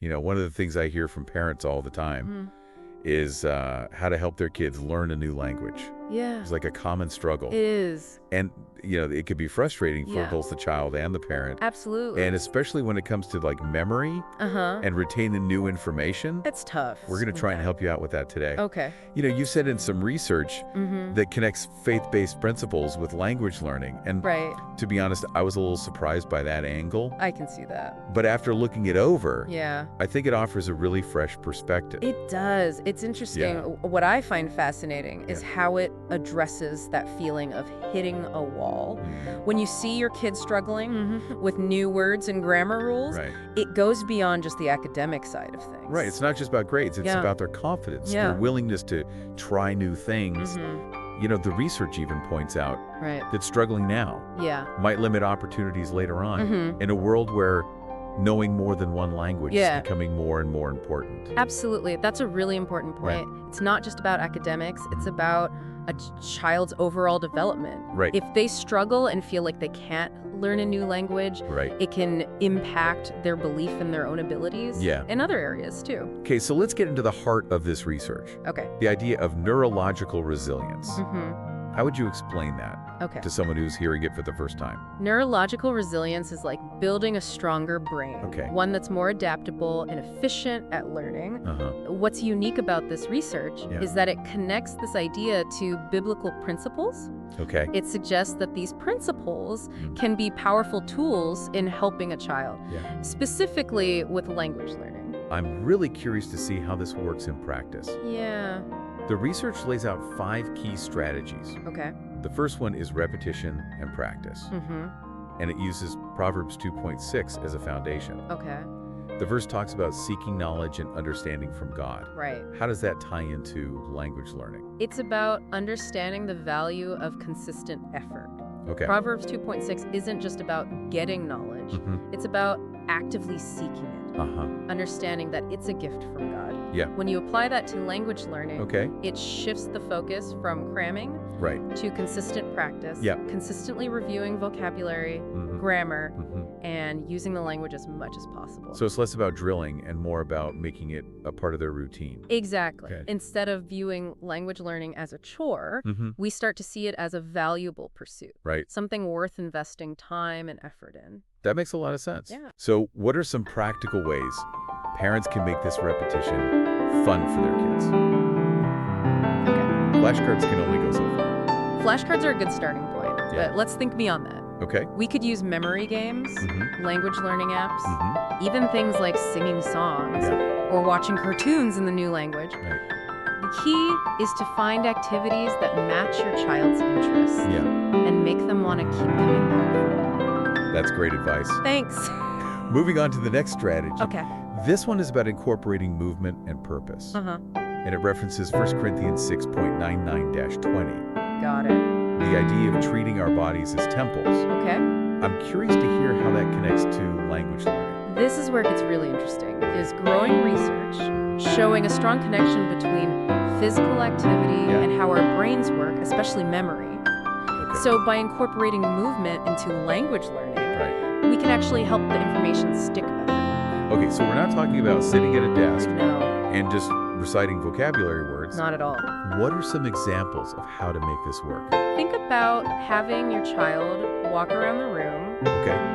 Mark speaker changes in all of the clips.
Speaker 1: One of the things I hear from parents all the time is how to help their kids learn a new language.
Speaker 2: Yeah.
Speaker 1: It's like a common struggle.
Speaker 2: It is.
Speaker 1: And, it could be frustrating for both the child and the parent.
Speaker 2: Absolutely.
Speaker 1: And especially when it comes to like memory and retaining new information.
Speaker 2: It's tough.
Speaker 1: We're going to try and help you out with that today.
Speaker 2: Okay.
Speaker 1: You said in some research that connects faith-based principles with language learning. And to be honest, I was a little surprised by that angle.
Speaker 2: I can see that.
Speaker 1: But after looking it over,
Speaker 2: yeah,
Speaker 1: I think it offers a really fresh perspective.
Speaker 2: It does. It's interesting.
Speaker 1: Yeah.
Speaker 2: What I find fascinating is how it addresses that feeling of hitting a wall. When you see your kids struggling with new words and grammar rules, it goes beyond just the academic side of things.
Speaker 1: Right. It's not just about grades. It's about their confidence, their willingness to try new things. The research even points out that struggling now might limit opportunities later on in a world where knowing more than one language is becoming more and more important.
Speaker 2: Absolutely. That's a really important point. It's not just about academics. It's about a child's overall development. If they struggle and feel like they can't learn a new language, it can impact their belief in their own abilities in other areas too.
Speaker 1: Okay, so let's get into the heart of this research.
Speaker 2: Okay.
Speaker 1: The idea of neurological resilience. How would you explain that to someone who's hearing it for the first time?
Speaker 2: Neurological resilience is like building a stronger brain, one that's more adaptable and efficient at learning. What's unique about this research is that it connects this idea to biblical principles. It suggests that these principles can be powerful tools in helping a child, specifically with language learning.
Speaker 1: I'm really curious to see how this works in practice.
Speaker 2: Yeah.
Speaker 1: The research lays out 5 key strategies. The first one is repetition and practice. And it uses Proverbs 2.6 as a foundation. The verse talks about seeking knowledge and understanding from God. How does that tie into language learning?
Speaker 2: It's about understanding the value of consistent effort. Proverbs 2.6 isn't just about getting knowledge. It's about actively seeking it. Understanding that it's a gift from God. When you apply that to language learning, it shifts the focus from cramming to consistent practice, consistently reviewing vocabulary, grammar, and using the language as much as possible.
Speaker 1: So it's less about drilling and more about making it a part of their routine.
Speaker 2: Exactly. Instead of viewing language learning as a chore, we start to see it as a valuable pursuit. Something worth investing time and effort in.
Speaker 1: That makes a lot of sense. So what are some practical ways parents can make this repetition fun for their kids? Flashcards can only go so far.
Speaker 2: Flashcards are a good starting point, but let's think beyond that. We could use memory games, language learning apps, even things like singing songs or watching cartoons in the new language. The key is to find activities that match your child's interests and make them want to keep coming back.
Speaker 1: That's great advice.
Speaker 2: Thanks.
Speaker 1: Moving on to the next strategy. This one is about incorporating movement and purpose. And it references 1 Corinthians 6.99-20.
Speaker 2: Got it.
Speaker 1: The idea of treating our bodies as temples. I'm curious to hear how that connects to language learning.
Speaker 2: This is where it gets really interesting. There's growing research showing a strong connection between physical activity and how our brains work, especially memory. So by incorporating movement into language learning, we can actually help the information stick better.
Speaker 1: So we're not talking about sitting at a desk and just reciting vocabulary words.
Speaker 2: Not at all.
Speaker 1: What are some examples of how to make this work?
Speaker 2: Think about having your child walk around the room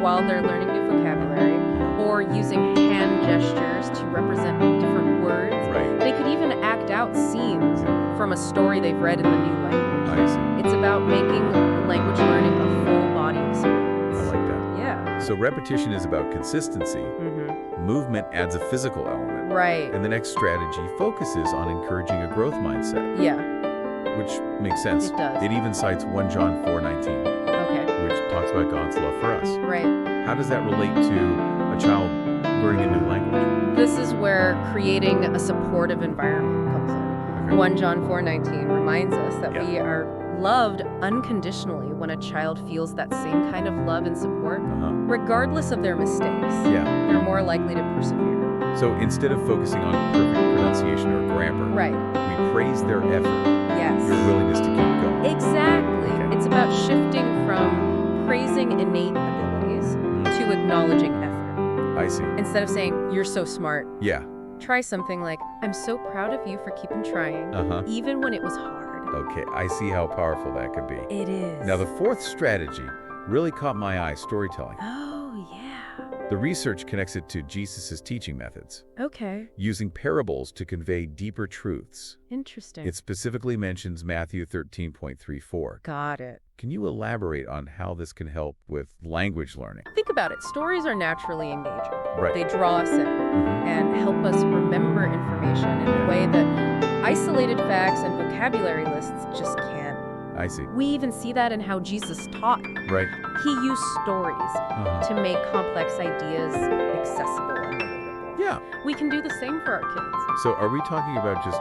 Speaker 2: while they're learning new vocabulary, or using hand gestures to represent different words. They could even act out scenes from a story they've read in the new language. It's about making language learning a full body experience.
Speaker 1: I like that. So repetition is about consistency. Movement adds a physical element. And the next strategy focuses on encouraging a growth mindset. Which makes sense.
Speaker 2: It does.
Speaker 1: It even cites 1 John 4:19. Which talks about God's love for us. How does that relate to a child learning a new language?
Speaker 2: This is where creating a supportive environment comes in. 1 John 4:19 reminds us that we are loved unconditionally when a child feels that same kind of love and support, regardless of their mistakes. They're more likely to persevere.
Speaker 1: So instead of focusing on perfect pronunciation or grammar, we praise their effort, your willingness to keep going.
Speaker 2: Exactly. It's about shifting from praising innate abilities to acknowledging effort.
Speaker 1: I see.
Speaker 2: Instead of saying, "You're so smart."
Speaker 1: Yeah.
Speaker 2: Try something like, "I'm so proud of you for keeping trying, even when it was hard."
Speaker 1: Okay, I see how powerful that could be.
Speaker 2: It is.
Speaker 1: Now, the fourth strategy really caught my eye, storytelling.
Speaker 2: Oh, yeah.
Speaker 1: The research connects it to Jesus' teaching methods,
Speaker 2: Okay.
Speaker 1: using parables to convey deeper truths.
Speaker 2: Interesting.
Speaker 1: It specifically mentions Matthew 13.34.
Speaker 2: Got it.
Speaker 1: Can you elaborate on how this can help with language learning?
Speaker 2: Think about it. Stories are naturally engaging.
Speaker 1: Right.
Speaker 2: They draw us in and help us remember information in a way that isolated facts and vocabulary lists just can't.
Speaker 1: I see.
Speaker 2: We even see that in how Jesus taught.
Speaker 1: Right.
Speaker 2: He used stories to make complex ideas accessible and relatable.
Speaker 1: Yeah.
Speaker 2: We can do the same for our kids.
Speaker 1: So are we talking about just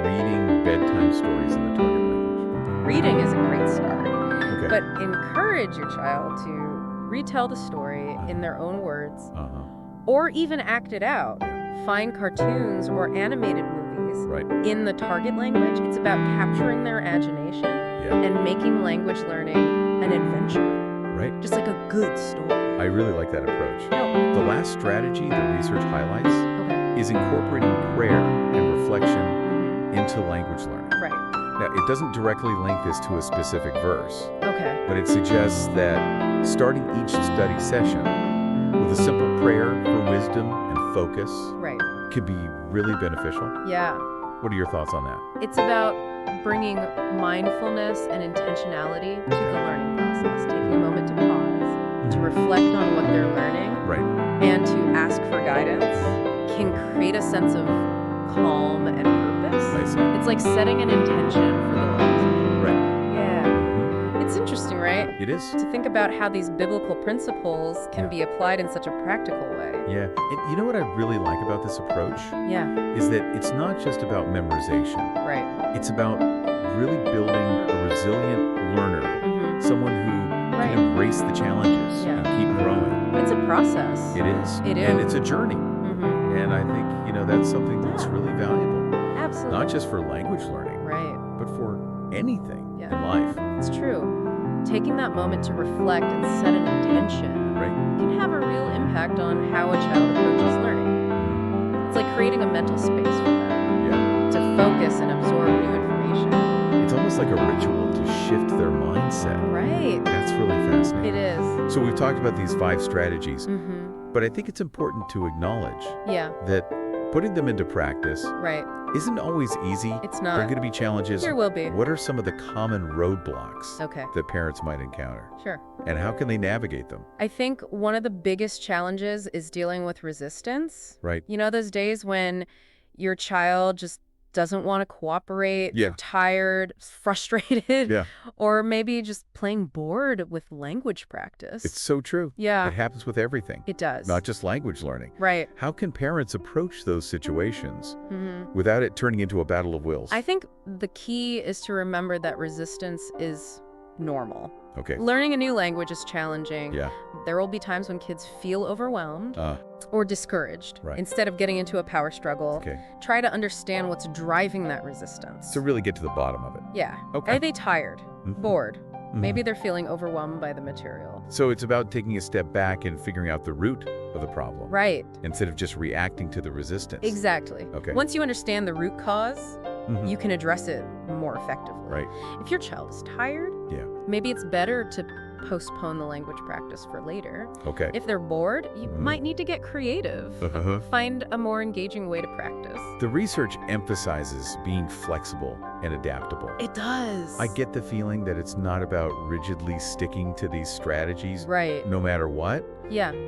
Speaker 1: reading bedtime stories in the target language?
Speaker 2: Reading is a great start.
Speaker 1: Okay.
Speaker 2: But encourage your child to retell the story in their own words or even act it out. Find cartoons or animated movies in the target language. It's about capturing their imagination and making language learning an adventure.
Speaker 1: Right.
Speaker 2: Just like a good story.
Speaker 1: I really like that approach. The last strategy the research highlights is incorporating prayer and reflection into language learning.
Speaker 2: Right.
Speaker 1: Now, it doesn't directly link this to a specific verse,
Speaker 2: Okay.
Speaker 1: but it suggests that starting each study session with a simple prayer for wisdom and focus can be really beneficial.
Speaker 2: Yeah.
Speaker 1: What are your thoughts on that?
Speaker 2: It's about bringing mindfulness and intentionality to the learning process, taking a moment to pause, to reflect on what they're learning, and to ask for guidance can create a sense of calm and purpose.
Speaker 1: I see.
Speaker 2: It's like setting an intention for the lesson.
Speaker 1: Right.
Speaker 2: Yeah. It's interesting, right?
Speaker 1: It is.
Speaker 2: To think about how these biblical principles can be applied in such a practical way.
Speaker 1: Yeah. And you know what I really like about this approach?
Speaker 2: Yeah.
Speaker 1: Is that it's not just about memorization.
Speaker 2: Right.
Speaker 1: It's about really building a resilient learner, someone who can embrace the challenges and keep growing.
Speaker 2: It's a process.
Speaker 1: It is.
Speaker 2: It is.
Speaker 1: And it's a journey. And I think, that's something that's really valuable.
Speaker 2: Absolutely.
Speaker 1: Not just for language learning, but for anything in life.
Speaker 2: It's true. Taking that moment to reflect and set an intention can have a real impact on how a child approaches learning. It's like creating a mental space for them to focus and absorb new information.
Speaker 1: It's almost like a ritual to shift their mindset.
Speaker 2: Right.
Speaker 1: That's really fascinating.
Speaker 2: It is.
Speaker 1: So we've talked about these 5 strategies, but I think it's important to acknowledge that putting them into practice isn't always easy.
Speaker 2: It's not.
Speaker 1: There are going to be challenges.
Speaker 2: There will be.
Speaker 1: What are some of the common roadblocks that parents might encounter?
Speaker 2: Sure.
Speaker 1: And how can they navigate them?
Speaker 2: I think one of the biggest challenges is dealing with resistance.
Speaker 1: Right.
Speaker 2: You know, those days when your child just doesn't want to cooperate, tired, frustrated, or maybe just plain bored with language practice.
Speaker 1: It's so true.
Speaker 2: Yeah.
Speaker 1: It happens with everything.
Speaker 2: It does.
Speaker 1: Not just language learning.
Speaker 2: Right.
Speaker 1: How can parents approach those situations without it turning into a battle of wills?
Speaker 2: I think the key is to remember that resistance is normal.
Speaker 1: Okay.
Speaker 2: Learning a new language is challenging.
Speaker 1: Yeah.
Speaker 2: There will be times when kids feel overwhelmed or discouraged.
Speaker 1: Right.
Speaker 2: Instead of getting into a power struggle, try to understand what's driving that resistance.
Speaker 1: To really get to the bottom of it.
Speaker 2: Yeah.
Speaker 1: Okay.
Speaker 2: Are they tired? Bored? Maybe they're feeling overwhelmed by the material.
Speaker 1: So it's about taking a step back and figuring out the root of the problem.
Speaker 2: Right.
Speaker 1: Instead of just reacting to the resistance.
Speaker 2: Exactly.
Speaker 1: Okay.
Speaker 2: Once you understand the root cause, you can address it more effectively.
Speaker 1: Right.
Speaker 2: If your child is tired, maybe it's better to postpone the language practice for later.
Speaker 1: Okay.
Speaker 2: If they're bored, you might need to get creative. Find a more engaging way to practice.
Speaker 1: The research emphasizes being flexible and adaptable.
Speaker 2: It does.
Speaker 1: I get the feeling that it's not about rigidly sticking to these strategies no matter what,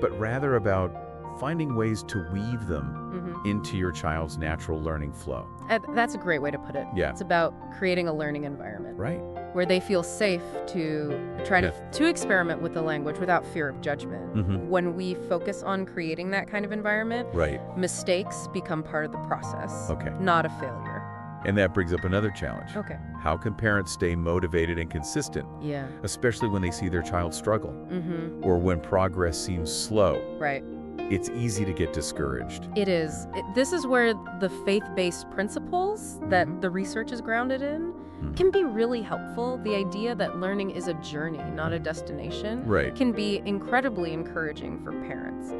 Speaker 1: but rather about finding ways to weave them into your child's natural learning flow.
Speaker 2: That's a great way to put it.
Speaker 1: Yeah.
Speaker 2: It's about creating a learning environment.
Speaker 1: Right.
Speaker 2: Where they feel safe to try to experiment with the language without fear of judgment. When we focus on creating that kind of environment, mistakes become part of the process, not a failure.
Speaker 1: And that brings up another challenge.
Speaker 2: Okay.
Speaker 1: How can parents stay motivated and consistent?
Speaker 2: Yeah.
Speaker 1: Especially when they see their child struggle or when progress seems slow.
Speaker 2: Right.
Speaker 1: It's easy to get discouraged.
Speaker 2: It is. This is where the faith-based principles that the research is grounded in can be really helpful. The idea that learning is a journey, not a destination, can be incredibly encouraging for parents.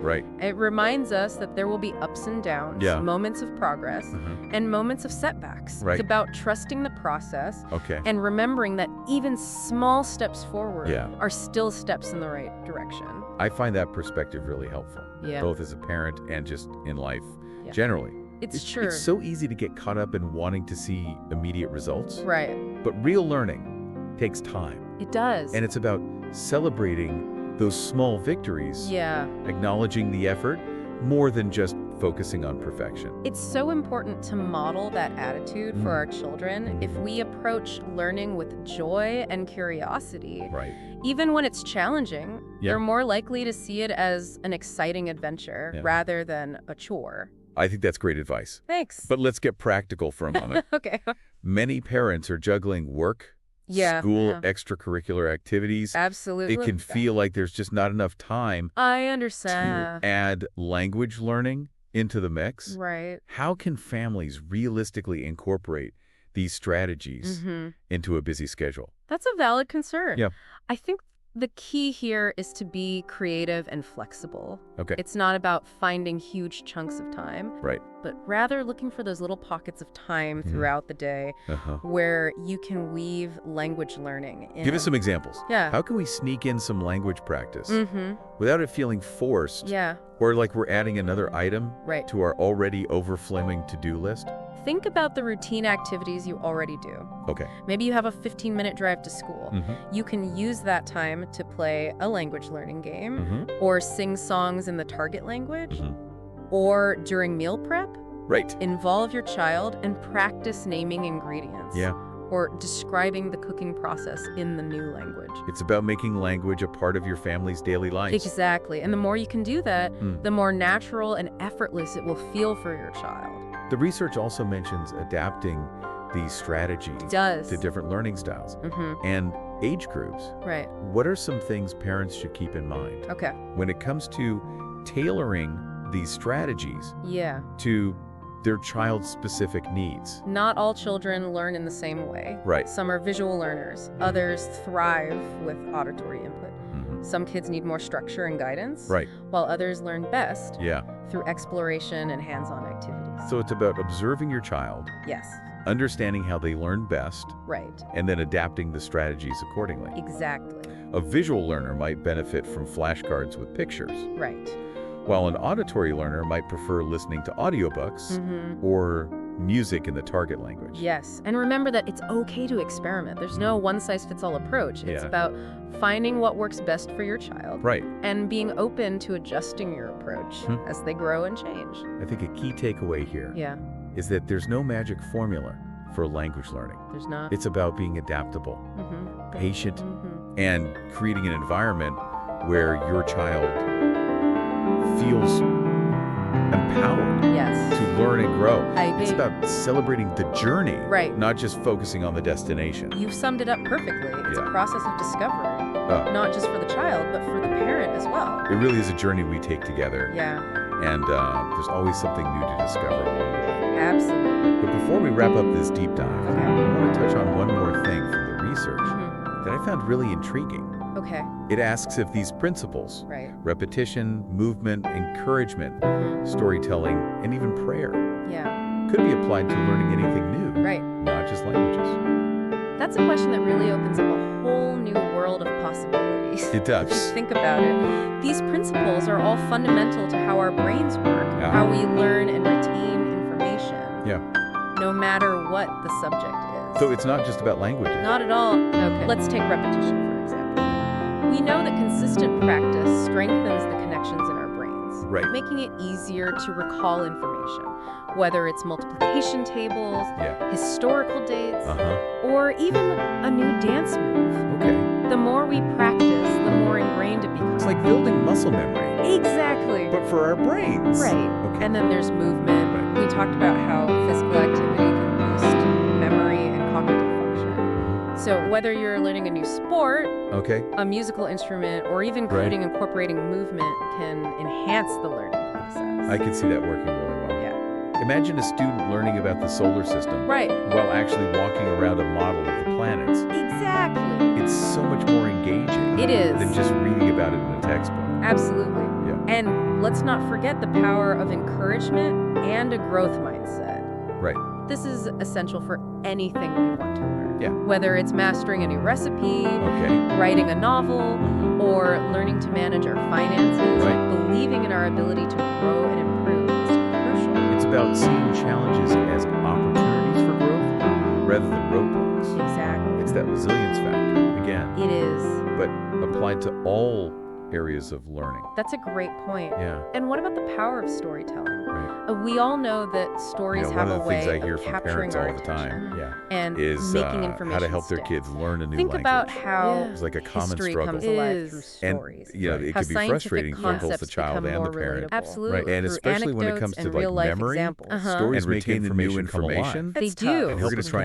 Speaker 2: It reminds us that there will be ups and downs, moments of progress, and moments of setbacks. It's about trusting the process and remembering that even small steps forward are still steps in the right direction.
Speaker 1: I find that perspective really helpful, both as a parent and just in life generally.
Speaker 2: It's true.
Speaker 1: It's so easy to get caught up in wanting to see immediate results. But real learning takes time.
Speaker 2: It does.
Speaker 1: And it's about celebrating those small victories, acknowledging the effort, more than just focusing on perfection.
Speaker 2: It's so important to model that attitude for our children. If we approach learning with joy and curiosity, even when it's challenging, they're more likely to see it as an exciting adventure rather than a chore.
Speaker 1: I think that's great advice.
Speaker 2: Thanks.
Speaker 1: But let's get practical for a moment. Many parents are juggling work, school, extracurricular activities.
Speaker 2: Absolutely.
Speaker 1: It can feel like there's just not enough time
Speaker 2: I understand.
Speaker 1: to add language learning into the mix. How can families realistically incorporate these strategies into a busy schedule?
Speaker 2: That's a valid concern. I think the key here is to be creative and flexible. It's not about finding huge chunks of time, but rather looking for those little pockets of time throughout the day where you can weave language learning in.
Speaker 1: Give us some examples. How can we sneak in some language practice without it feeling forced or like we're adding another item to our already overflowing to-do list?
Speaker 2: Think about the routine activities you already do. Maybe you have a 15-minute drive to school. You can use that time to play a language learning game or sing songs in the target language or during meal prep. Involve your child and practice naming ingredients or describing the cooking process in the new language.
Speaker 1: It's about making language a part of your family's daily life.
Speaker 2: Exactly. And the more you can do that, the more natural and effortless it will feel for your child.
Speaker 1: The research also mentions adapting these strategies to different learning styles and age groups. What are some things parents should keep in mind when it comes to tailoring these strategies to their child's specific needs?
Speaker 2: Not all children learn in the same way. Some are visual learners. Others thrive with auditory input. Some kids need more structure and guidance, while others learn best through exploration and hands-on activities.
Speaker 1: So it's about observing your child, understanding how they learn best, and then adapting the strategies accordingly.
Speaker 2: Exactly.
Speaker 1: A visual learner might benefit from flashcards with pictures, while an auditory learner might prefer listening to audiobooks or music in the target language.
Speaker 2: And remember that it's okay to experiment. There's no one-size-fits-all approach. It's about finding what works best for your child and being open to adjusting your approach as they grow and change.
Speaker 1: I think a key takeaway here is that there's no magic formula for language learning.
Speaker 2: There's not.
Speaker 1: It's about being adaptable, patient, and creating an environment where your child feels empowered to learn and grow. It's about celebrating the journey, not just focusing on the destination.
Speaker 2: You've summed it up perfectly. It's a process of discovery, not just for the child, but for the parent as well.
Speaker 1: It really is a journey we take together. And there's always something new to discover along the way.
Speaker 2: Absolutely.
Speaker 1: But before we wrap up this deep dive, I want to touch on one more thing from the research that I found really intriguing. It asks if these principles, repetition, movement, encouragement, storytelling, and even prayer, could be applied to learning anything new, not just languages.
Speaker 2: That's a question that really opens up a whole new world of possibilities.
Speaker 1: It does.
Speaker 2: Just think about it. These principles are all fundamental to how our brains work, how we learn and retain information, no matter what the subject is.
Speaker 1: So it's not just about languages.
Speaker 2: Not at all. Let's take repetition, for example. We know that consistent practice strengthens the connections in our brains, making it easier to recall information, whether it's multiplication tables, historical dates, or even a new dance move. The more we practice, the more ingrained it becomes.
Speaker 1: It's like building muscle memory.
Speaker 2: Exactly.
Speaker 1: But for our brains.
Speaker 2: And then there's movement. We talked about how physical activity can boost memory and cognitive function. So whether you're learning a new sport, a musical instrument, or even creating incorporating movement can enhance the learning process.
Speaker 1: I can see that working really well. Imagine a student learning about the solar system
Speaker 2: Right.
Speaker 1: while actually walking around a model of the planets.
Speaker 2: Exactly.
Speaker 1: It's so much more engaging
Speaker 2: It is.
Speaker 1: than just reading about it in a textbook.
Speaker 2: Absolutely.
Speaker 1: Yeah.
Speaker 2: And let's not forget the power of encouragement and a growth mindset.
Speaker 1: Right.
Speaker 2: This is essential for anything we want to learn.
Speaker 1: Yeah.
Speaker 2: Whether it's mastering a new recipe,
Speaker 1: Okay.
Speaker 2: writing a novel, or learning to manage our finances,
Speaker 1: Right.
Speaker 2: believing in our ability to grow and improve is crucial.
Speaker 1: It's about seeing challenges as opportunities for growth rather than roadblocks.
Speaker 2: Exactly.
Speaker 1: It's that resilience factor, again,
Speaker 2: It is.
Speaker 1: but applied to all areas of learning.
Speaker 2: That's a great point.
Speaker 1: Yeah.
Speaker 2: And what about the power of storytelling?
Speaker 1: Right.
Speaker 2: We all know that stories
Speaker 1: One
Speaker 2: have
Speaker 1: of
Speaker 2: a
Speaker 1: the
Speaker 2: way
Speaker 1: things I hear
Speaker 2: of
Speaker 1: from
Speaker 2: capturing
Speaker 1: parents
Speaker 2: our
Speaker 1: all the time,
Speaker 2: attention and
Speaker 1: is
Speaker 2: making information
Speaker 1: how to help their
Speaker 2: stick.
Speaker 1: kids learn a new
Speaker 2: Think
Speaker 1: language.
Speaker 2: about how
Speaker 1: It's like a common
Speaker 2: history
Speaker 1: struggle.
Speaker 2: comes alive through stories.
Speaker 1: And, it
Speaker 2: How
Speaker 1: could be
Speaker 2: scientific
Speaker 1: frustrating for both the
Speaker 2: concepts
Speaker 1: child
Speaker 2: become
Speaker 1: and the
Speaker 2: more
Speaker 1: parent.
Speaker 2: relatable. Absolutely.
Speaker 1: Right. And
Speaker 2: Through
Speaker 1: especially when it comes
Speaker 2: anecdotes
Speaker 1: to
Speaker 2: and
Speaker 1: like
Speaker 2: real-life
Speaker 1: memory,
Speaker 2: examples.
Speaker 1: stories
Speaker 3: And
Speaker 1: retain the new
Speaker 3: information come alive.
Speaker 1: information.
Speaker 2: They
Speaker 1: And
Speaker 2: do.
Speaker 1: we're going to try